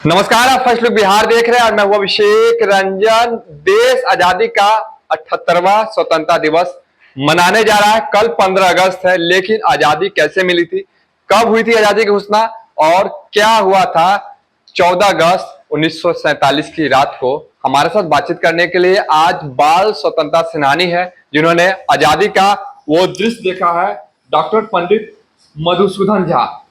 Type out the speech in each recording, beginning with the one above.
नमस्कार, आप first look Bihar देख रहे हैं और मैं हूं अभिषेक रंजन। देश आजादी का 78वां स्वतंत्रता दिवस मनाने जा रहा है। कल 15 अगस्त है, लेकिन आजादी कैसे मिली थी, कब हुई थी आजादी की घोषणा और क्या हुआ था 14 अगस्त 1947 की रात को। हमारे साथ बातचीत करने के लिए आज बाल स्वतंत्रता सेनानी है, जिन्होंने आजादी का वो दृश्य देखा है, डॉक्टर पंडित मधुसूदन झा।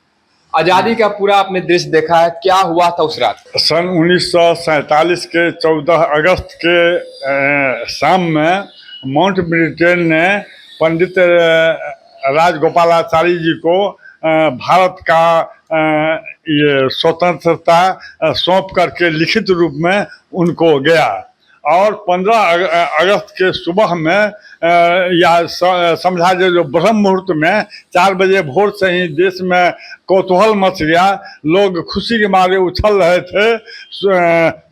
आजादी का पूरा आपने दृश्य देखा है, क्या हुआ था उस रात? सन 1947 के 14 अगस्त के शाम में माउंट ब्रिटेन ने पंडित राजगोपालाचारी जी को भारत का ये स्वतंत्रता सौंप करके लिखित रूप में उनको गया। और 15 अगस्त के सुबह में या समझा जाए जो ब्रह्म मुहूर्त में 4 बजे भोर से ही देश में कौतूहल मच गया। लोग खुशी के मारे उछल रहे थे।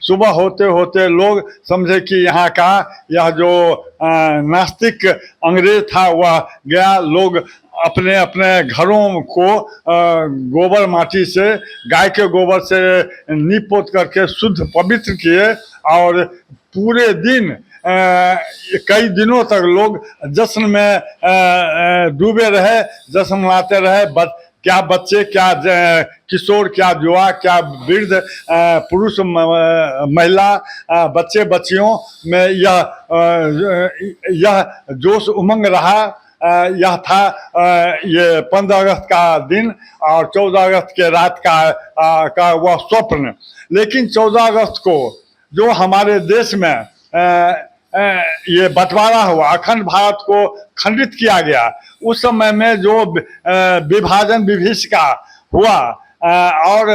सुबह होते होते लोग समझे कि यहाँ का यह जो नास्तिक अंग्रेज था वह गया। लोग अपने अपने घरों को गोबर माटी से, गाय के गोबर से नीप पोत करके शुद्ध पवित्र किए और पूरे दिन कई दिनों तक लोग जश्न में डूबे रहे, जश्न मनाते रहे। क्या बच्चे, क्या किशोर, क्या युवा, क्या वृद्ध, पुरुष, महिला, बच्चे बच्चियों में यह जोश उमंग रहा। यह था ये 15 अगस्त का दिन और 14 अगस्त के रात का वह स्वप्न। लेकिन 14 अगस्त को जो हमारे देश में ये बंटवारा हुआ, अखंड भारत को खंडित किया गया, उस समय में जो विभाजन विभीषिका हुआ और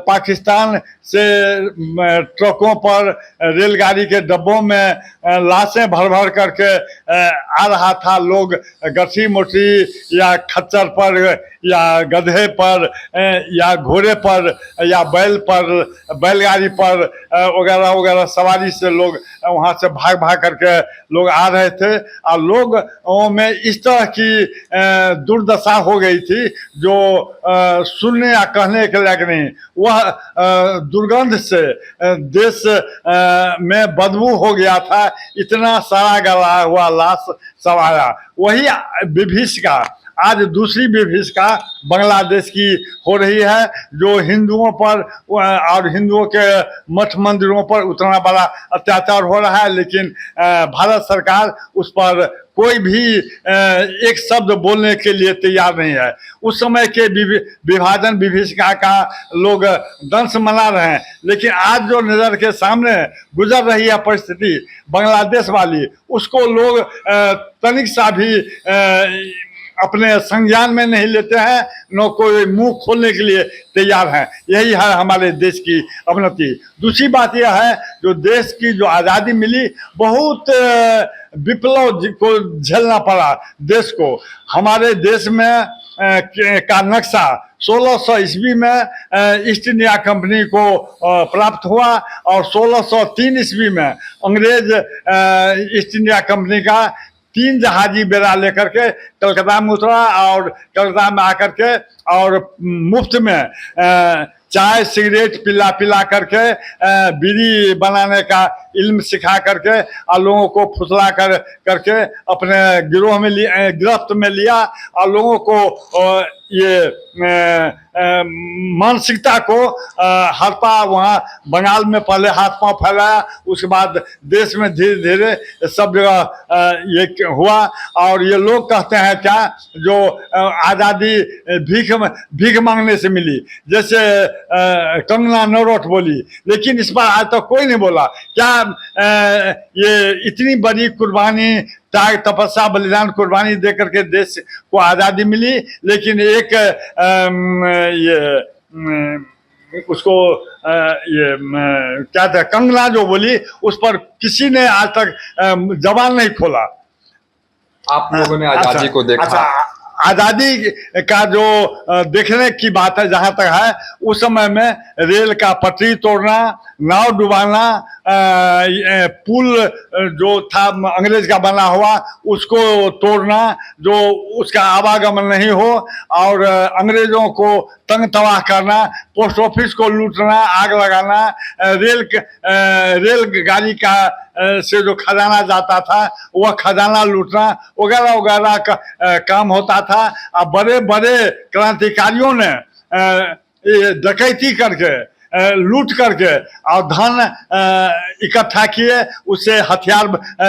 पाकिस्तान से ट्रकों पर, रेलगाड़ी के डब्बों में लाशें भर भर करके आ रहा था। लोग गठी मोटी या खच्चर पर या गधे पर या घोड़े पर या बैल पर, बैलगाड़ी पर वगैरह वगैरह सवारी से लोग वहाँ से भाग भाग करके लोग आ रहे थे। और लोग में इस तरह की दुर्दशा हो गई थी जो सुनने या कहने के लायक नहीं। वह दुर्गंध से देश में बदबू हो गया था, इतना सारा गला हुआ लाश सब आया। वही विभीषिका आज दूसरी विभीषिका बांग्लादेश की हो रही है, जो हिंदुओं पर और हिंदुओं के मठ मंदिरों पर उतना बड़ा अत्याचार हो रहा है। लेकिन भारत सरकार उस पर कोई भी एक शब्द बोलने के लिए तैयार नहीं है। उस समय के विभाजन विभीषिका का लोग दंश मना रहे हैं, लेकिन आज जो नज़र के सामने गुजर रही है परिस्थिति बांग्लादेश वाली, उसको लोग तनिक सा भी अपने संज्ञान में नहीं लेते हैं, न कोई मुंह खोलने के लिए तैयार हैं। यही है हमारे देश की अवनति। दूसरी बात यह है, जो देश की जो आज़ादी मिली, बहुत विप्लव को झेलना पड़ा देश को। हमारे देश में का नक्शा 1600 ईस्वी में ईस्ट इंडिया कंपनी को प्राप्त हुआ और 1603 ईस्वी में अंग्रेज ईस्ट इंडिया कंपनी का 3 जहाजी बेड़ा लेकर के कलकत्ता में उतरा और कलकत्ता में आकर के और मुफ्त में चाय सिगरेट पिला पिला करके बीड़ी बनाने का इल्म सिखा करके और लोगों को फुसला करके अपने गिरोह में गिरफ्त में लिया और लोगों को ये मानसिकता को हड़पा। वहाँ बंगाल में पहले हाथ पांव फैलाया, उसके बाद देश में धीरे धीरे सब जगह ये हुआ। और ये लोग कहते हैं क्या, जो आज़ादी भीख मांगने से मिली, जैसे कंगना नौरोट बोली, लेकिन इस पर आज तक कोई नहीं बोला। क्या ये इतनी बड़ी कुर्बानी, त्याग, तपस्या, बलिदान, कुर्बानी दे करके देश को आज़ादी मिली, लेकिन एक उसको ये क्या था, कंगना जो बोली, उस पर किसी ने आज तक जबान नहीं खोला। आप लोगों ने आजादी को देखा। आज़ादी का जो देखने की बात है, जहाँ तक है, उस समय में रेल का पटरी तोड़ना, नाव डुबाना, पुल जो था अंग्रेज का बना हुआ उसको तोड़ना, जो उसका आवागमन नहीं हो, और अंग्रेजों को तंग तबाह करना, पोस्ट ऑफिस को लूटना, आग लगाना, रेल गाड़ी का से जो खजाना जाता था वह खजाना लूटना वगैरह वगैरह का काम होता था। अब बड़े बड़े क्रांतिकारियों ने ये डकैती करके, लूट करके और धन इकट्ठा किए, उससे हथियार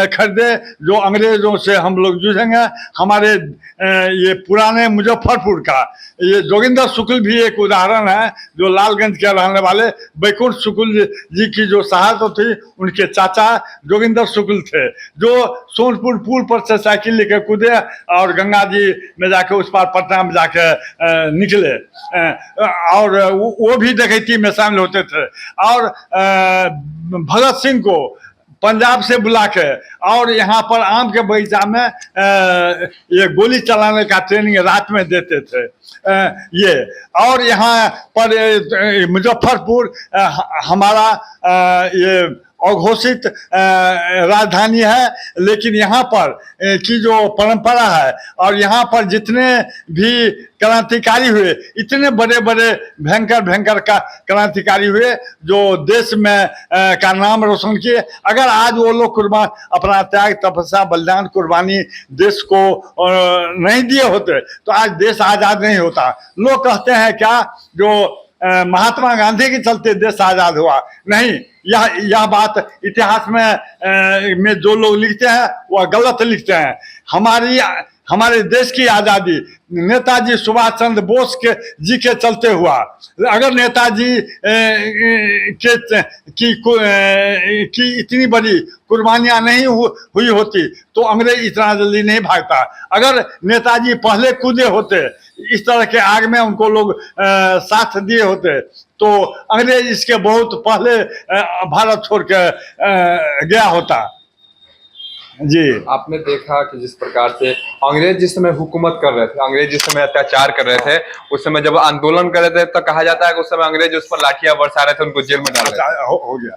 खरीदे, जो अंग्रेजों से हम लोग जूझेंगे। हमारे ये पुराने मुजफ्फरपुर का ये जोगिंदर शुक्ल भी एक उदाहरण है, जो लालगंज के रहने वाले बैकुंठ शुक्ल जी की जो शहादत थी, उनके चाचा जोगिंदर शुक्ल थे, जो सोनपुर पुल पर से साइकिल लेकर कूदे और गंगा जी में जाके उस पार पटना में जाके निकले, और वो भी डकैती में शामिल होते थे। और भगत सिंह को पंजाब से बुला के और यहाँ पर आम के बगीचा में ये गोली चलाने का ट्रेनिंग रात में देते थे। ये और यहाँ पर मुजफ्फरपुर हमारा ये अघोषित राजधानी है, लेकिन यहाँ पर की जो परंपरा है और यहाँ पर जितने भी क्रांतिकारी हुए, इतने बड़े बड़े भयंकर भयंकर का क्रांतिकारी हुए जो देश में का नाम रोशन किए। अगर आज वो लोग कुर्बान अपना त्याग, तपस्या, बलिदान, कुर्बानी देश को नहीं दिए होते तो आज देश आज़ाद नहीं होता। लोग कहते हैं क्या जो महात्मा गांधी के चलते देश आज़ाद हुआ, नहीं, यह बात इतिहास में जो लोग लिखते हैं वह गलत लिखते हैं। हमारे देश की आज़ादी नेताजी सुभाष चंद्र बोस जी के चलते हुआ। अगर नेताजी की इतनी बड़ी कुर्बानियां नहीं हुई होती तो अंग्रेज इतना जल्दी नहीं भागता। अगर नेताजी पहले कूदे होते, इस तरह के आग में उनको लोग साथ दिए होते, तो अंग्रेज इसके बहुत पहले भारत छोड़ के गया होता। जी, आपने देखा कि जिस प्रकार से अंग्रेज जिस समय हुकूमत कर रहे थे, अंग्रेज जिस समय अत्याचार कर रहे थे, उस समय जब आंदोलन कर रहे थे तो कहा जाता है कि उस समय अंग्रेज उस पर लाठियां बरसा रहे थे, उनको जेल में डाल रहे थे। हो गया।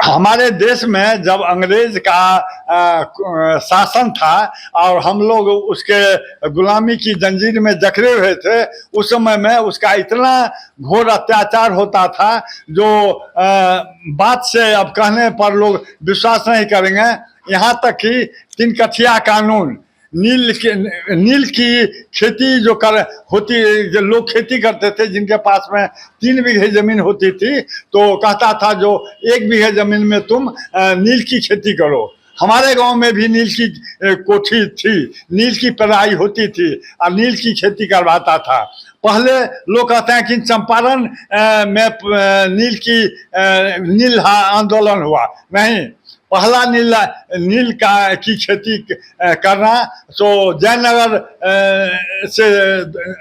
हमारे देश में जब अंग्रेज का शासन था और हम लोग उसके गुलामी की जंजीर में जकड़े हुए थे, उस समय में उसका इतना घोर अत्याचार होता था जो बात से अब कहने पर लोग विश्वास नहीं करेंगे। यहाँ तक कि 3 कठिया कानून, नील की खेती जो होती, जो लोग खेती करते थे जिनके पास में 3 बीघे जमीन होती थी, तो कहता था जो 1 बीघे जमीन में तुम नील की खेती करो। हमारे गांव में भी नील की कोठी थी, नील की पेराई होती थी और नील की खेती करवाता था। पहले लोग कहते हैं कि चंपारण में नील आंदोलन हुआ, नहीं, पहला नील की खेती करना तो जयनगर से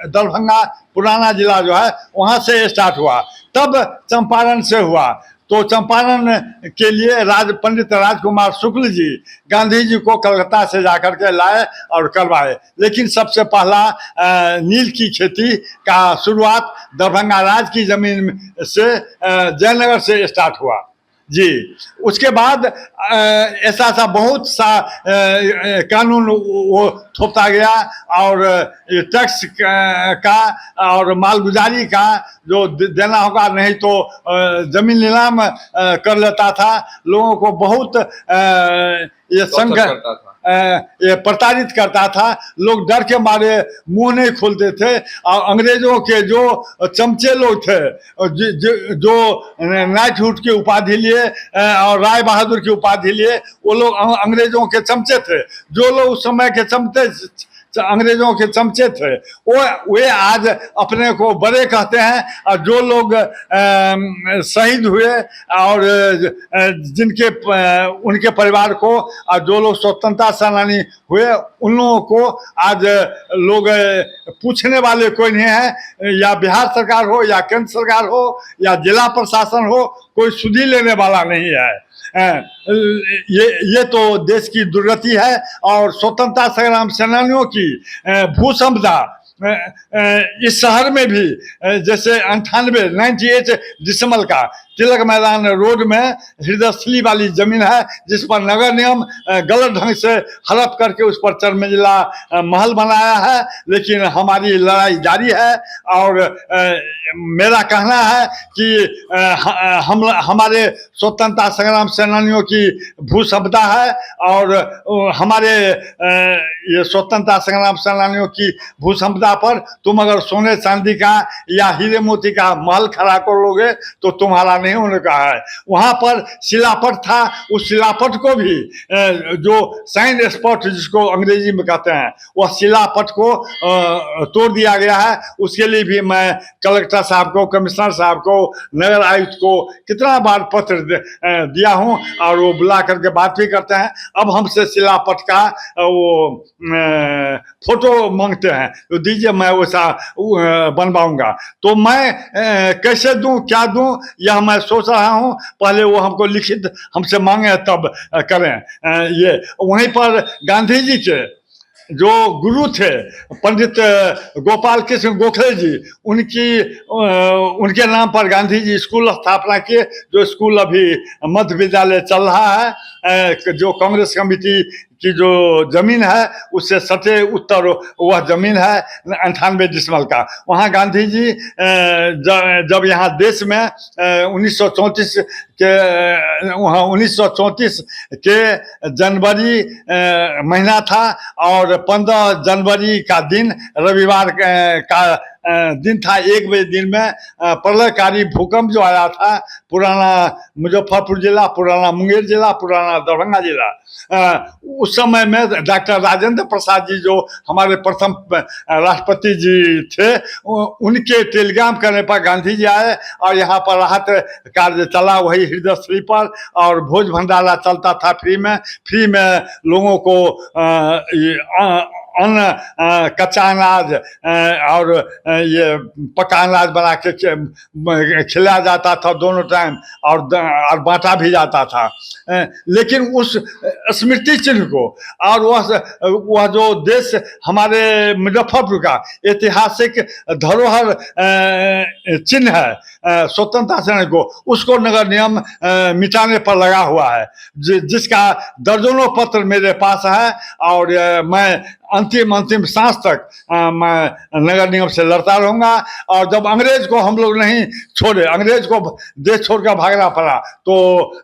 दरभंगा पुराना जिला जो है वहाँ से स्टार्ट हुआ, तब चंपारण से हुआ। तो चंपारण के लिए पंडित राजकुमार शुक्ल जी गांधी जी को कलकत्ता से जाकर के लाए और करवाए। लेकिन सबसे पहला नील की खेती का शुरुआत दरभंगा राज की जमीन से जयनगर से स्टार्ट हुआ। जी, उसके बाद ऐसा बहुत सा कानून वो थोपता गया और टैक्स का और मालगुजारी का जो देना होगा, नहीं तो जमीन नीलाम कर लेता था। लोगों को बहुत ये प्रताड़ित करता था। लोग डर के मारे मुंह नहीं खोलते थे और अंग्रेजों के जो चमचे लोग थे, जो नाइटहुड की उपाधि लिए और राय बहादुर की उपाधि लिए, वो लोग अंग्रेजों के चमचे थे। जो लोग उस समय के अंग्रेजों के चमचे थे वे आज अपने को बड़े कहते हैं, और जो लोग शहीद हुए और जिनके उनके परिवार को, और जो लोग स्वतंत्रता सेनानी हुए, उन लोगों को आज लोग पूछने वाले कोई नहीं है। या बिहार सरकार हो, या केंद्र सरकार हो, या जिला प्रशासन हो, कोई सुधी लेने वाला नहीं है। ये तो देश की दुर्गति है। और स्वतंत्रता संग्राम सेनानियों की भू संपदा इस शहर में भी जैसे 98 डिसमल का तिलक मैदान रोड में हृदयस्थली वाली जमीन है, जिस पर नगर निगम गलत ढंग से हड़प करके उस पर चरमंजिला महल बनाया है। लेकिन हमारी लड़ाई जारी है और मेरा कहना है कि हम हमारे स्वतंत्रता संग्राम सेनानियों की भू संपदा है और हमारे ये स्वतंत्रता संग्राम सेनानियों की भू संपदा पर तुम अगर सोने चांदी का या हीरे मोती का महल खड़ा कर लोगे तो तुम्हारा नहीं होने का है। वहां पर शिलापट था, उस शिलापट को भी जो साइन स्पॉट जिसको अंग्रेजी में कहते हैं, वह शिलापट को तोड़ दिया गया है। उसके लिए भी मैं कलेक्टर साहब को, कमिश्नर साहब को, नगर आयुक्त को कितना बार पत्र दिया हूं और वो बुला करके बात भी करते हैं। अब हमसे शिलापट का वो फोटो मांगते हैं तो दीजिए, मैं वैसा बनवाऊंगा। तो मैं कैसे दूं, क्या दूं, यह मैं सोच रहा हूं। पहले वो हमको लिखित हमसे मांगे तब करें। ये वहीं पर गांधी जी के जो गुरु थे पंडित गोपाल कृष्ण गोखले जी, उनके नाम पर गांधी जी स्कूल स्थापना किए, जो स्कूल अभी मध्य विद्यालय चल रहा है। जो कांग्रेस कमेटी की जो जमीन है उससे सटे उत्तर वह जमीन है 98 डिसमल का। वहाँ गांधी जी जब यहाँ देश में 1934 के 1934 के जनवरी महीना था और 15 जनवरी का दिन रविवार का दिन था। 1 बजे दिन में प्रलयकारी भूकंप जो आया था, पुराना मुजफ्फरपुर जिला, पुराना मुंगेर जिला, पुराना दरभंगा जिला, उस समय में डॉक्टर राजेंद्र प्रसाद जी जो हमारे प्रथम राष्ट्रपति जी थे, उनके टेलीग्राम करने पर गांधी जी आए और यहाँ पर राहत कार्य चला वही हृदयस्थली पर, और भोज भंडारा चलता था फ्री में लोगों को अन्न, कच्चा अनाज और ये पका अनाज बना के खिलाया जाता था दोनों टाइम, और बांटा भी जाता था। लेकिन उस स्मृति चिन्ह को और वह जो देश हमारे मुजफ्फरपुर का ऐतिहासिक धरोहर चिन्ह है स्वतंत्रता सेनानी को, उसको नगर निगम मिटाने पर लगा हुआ है, जिसका दर्जनों पत्र मेरे पास है। और मैं अंतिम सांस तक मैं नगर निगम से लड़ता रहूंगा। और जब अंग्रेज को हम लोग नहीं छोड़े, अंग्रेज को देश छोड़कर भागना पड़ा, तो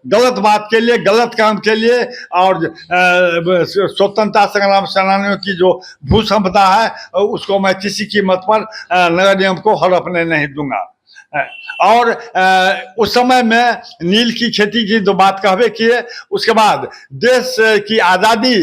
गलत बात के लिए, गलत काम के लिए और स्वतंत्रता संग्राम सेनानियों की जो भू संपदा है उसको मैं किसी कीमत पर नगर निगम को हड़पने नहीं दूंगा। और उस समय में नील की खेती की जो बात कहवे किए, उसके बाद देश की आज़ादी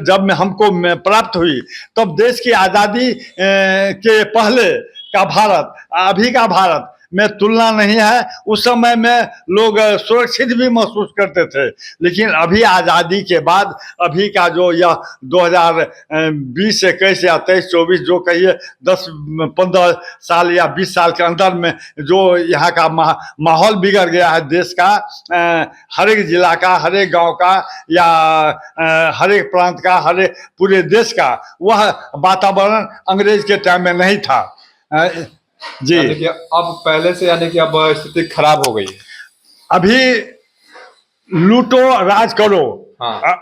जब हमको प्राप्त हुई, तब देश की आज़ादी के पहले का भारत, अभी का भारत में तुलना नहीं है। उस समय में लोग सुरक्षित भी महसूस करते थे, लेकिन अभी आज़ादी के बाद अभी का जो यह 2020 21 या 23 24 जो कहिए 10-15 साल या 20 साल के अंदर में जो यहाँ का माहौल बिगड़ गया है देश का, हर एक जिला का, हर एक गांव का या हर एक प्रांत का, हर एक पूरे देश का, वह वातावरण अंग्रेज के टाइम में नहीं था। जी, यानी कि अब पहले से, यानी कि अब स्थिति खराब हो गई है। अभी लूटो राज करो। हाँ,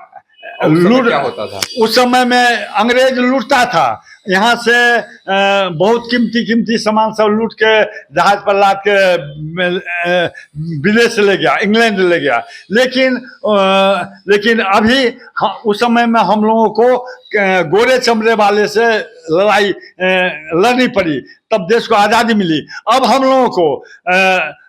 लूट क्या होता था उस समय में, अंग्रेज लूटता था यहाँ से, बहुत कीमती सामान सब लूट के जहाज पर लाद के विदेश ले गया, इंग्लैंड ले गया। लेकिन अभी उस समय में हम लोगों को गोरे चमड़े वाले से लड़ाई लड़नी पड़ी, तब देश को आज़ादी मिली। अब हम लोगों को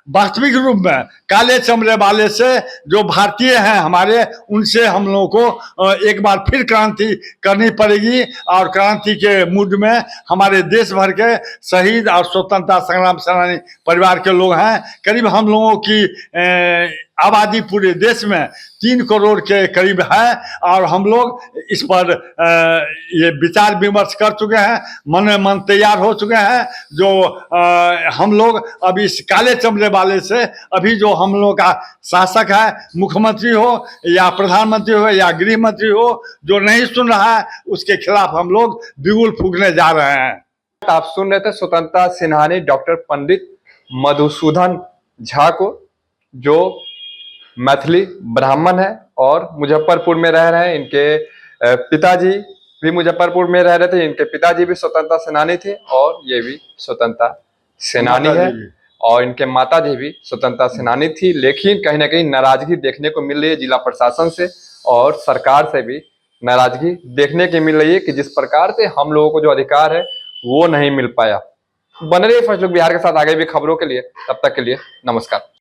वास्तविक रूप में काले चमड़े वाले से, जो भारतीय हैं हमारे, उनसे हम लोगों को एक बार फिर क्रांति करनी पड़ेगी। और क्रांति के मूड में हमारे देश भर के शहीद और स्वतंत्रता संग्राम सेनानी परिवार के लोग हैं। करीब हम लोगों की आबादी पूरे देश में 3 करोड़ के करीब है, और हम लोग इस पर ये विचार विमर्श कर चुके हैं, मन में मन तैयार हो चुके हैं। जो हम लोग अभी इस काले चमड़े वाले से, अभी जो हम लोग का शासक है, मुख्यमंत्री हो या प्रधानमंत्री हो या गृह मंत्री हो, जो नहीं सुन रहा है उसके खिलाफ हम लोग बिगुल फूंकने जा रहे हैं। आप सुन रहे थे स्वतंत्रता सेनानी डॉक्टर पंडित मधुसूदन झा को, जो मैथिली ब्राह्मण है और मुजफ्फरपुर में रह रहे हैं। इनके पिताजी भी मुजफ्फरपुर में रह रहे थे, इनके पिताजी भी स्वतंत्रता सेनानी थे और ये भी स्वतंत्रता सेनानी है, और इनके माताजी भी स्वतंत्रता सेनानी थी। लेकिन कहीं ना कहीं नाराजगी देखने को मिल रही है जिला प्रशासन से और सरकार से भी नाराजगी देखने की मिल रही है कि जिस प्रकार से हम लोगों को जो अधिकार है वो नहीं मिल पाया। बने रहिए फर्स्ट लुक बिहार के साथ आगे भी खबरों के लिए। तब तक के लिए नमस्कार।